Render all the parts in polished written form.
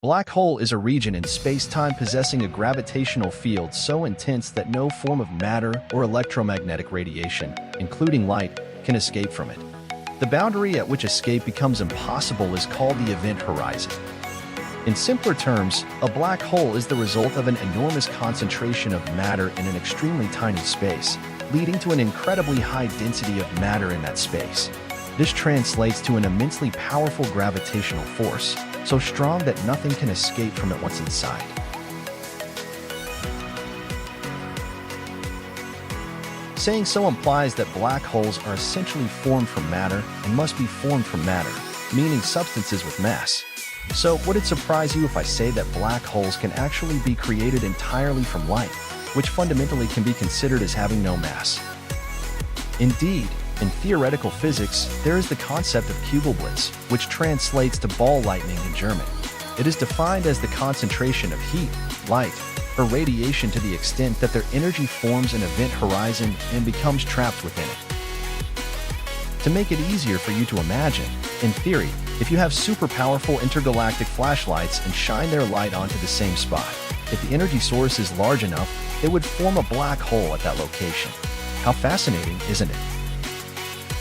Black hole is a region in space-time possessing a gravitational field so intense that no form of matter or electromagnetic radiation, including light, can escape from it. The boundary at which escape becomes impossible is called the event horizon. In simpler terms, a black hole is the result of an enormous concentration of matter in an extremely tiny space, leading to an incredibly high density of matter in that space. This translates to an immensely powerful gravitational force, so strong that nothing can escape from it once inside. Saying so implies that black holes are essentially formed from matter and must be formed from matter, meaning substances with mass. So, would it surprise you if I say that black holes can actually be created entirely from light, which fundamentally can be considered as having no mass? Indeed, in theoretical physics, there is the concept of Kugelblitz, which translates to ball lightning in German. It is defined as the concentration of heat, light, or radiation to the extent that their energy forms an event horizon and becomes trapped within it. To make it easier for you to imagine, in theory, if you have super powerful intergalactic flashlights and shine their light onto the same spot, if the energy source is large enough, it would form a black hole at that location. How fascinating, isn't it?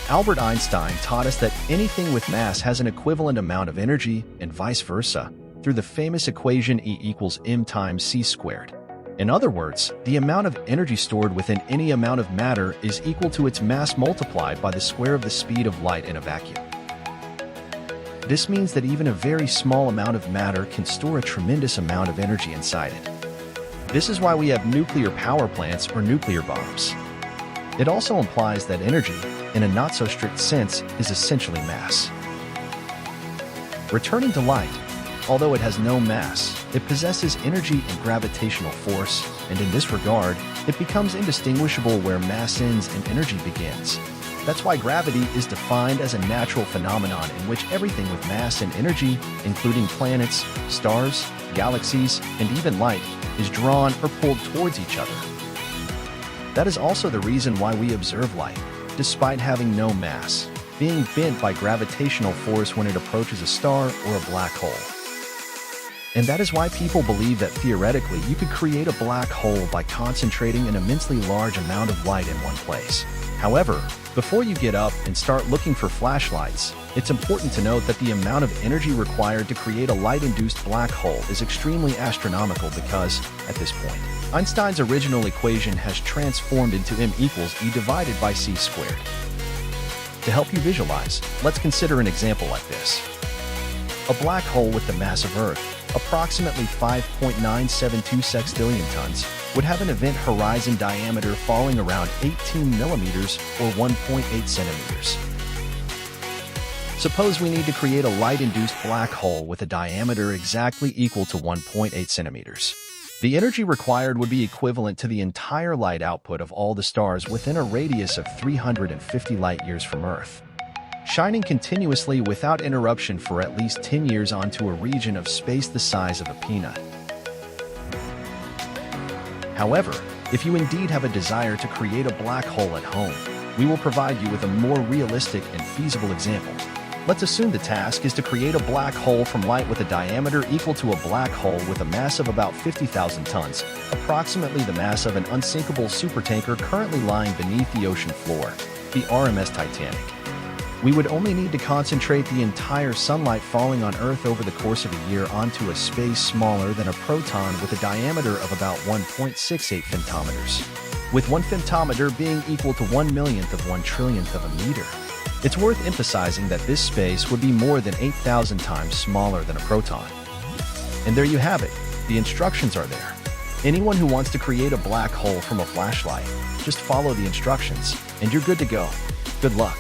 Albert Einstein taught us that anything with mass has an equivalent amount of energy, and vice versa, through the famous equation E equals m times c squared. In other words, the amount of energy stored within any amount of matter is equal to its mass multiplied by the square of the speed of light in a vacuum. This means that even a very small amount of matter can store a tremendous amount of energy inside it. This is why we have nuclear power plants or nuclear bombs. It also implies that energy, in a not-so-strict sense, is essentially mass. Returning to light, although it has no mass, it possesses energy and gravitational force, and in this regard, it becomes indistinguishable where mass ends and energy begins. That's why gravity is defined as a natural phenomenon in which everything with mass and energy, including planets, stars, galaxies, and even light, is drawn or pulled towards each other. That is also the reason why we observe light, despite having no mass, being bent by gravitational force when it approaches a star or a black hole. And that is why people believe that theoretically you could create a black hole by concentrating an immensely large amount of light in one place. However, before you get up and start looking for flashlights, it's important to note that the amount of energy required to create a light-induced black hole is extremely astronomical because, at this point, Einstein's original equation has transformed into m equals E divided by c squared. To help you visualize, let's consider an example like this. A black hole with the mass of Earth, approximately 5.972 sextillion tons, would have an event horizon diameter falling around 18 millimeters or 1.8 centimeters. Suppose we need to create a light-induced black hole with a diameter exactly equal to 1.8 centimeters. The energy required would be equivalent to the entire light output of all the stars within a radius of 350 light-years from Earth, shining continuously without interruption for at least 10 years onto a region of space the size of a peanut. However, if you indeed have a desire to create a black hole at home, we will provide you with a more realistic and feasible example. Let's assume the task is to create a black hole from light with a diameter equal to a black hole with a mass of about 50,000 tons, approximately the mass of an unsinkable supertanker currently lying beneath the ocean floor, the RMS Titanic. We would only need to concentrate the entire sunlight falling on Earth over the course of a year onto a space smaller than a proton with a diameter of about 1.68 femtometers, with 1 femtometer being equal to 1/millionth of 1/trillionth of a meter. It's worth emphasizing that this space would be more than 8,000 times smaller than a proton. And there you have it. The instructions are there. Anyone who wants to create a black hole from a flashlight, just follow the instructions, and you're good to go. Good luck.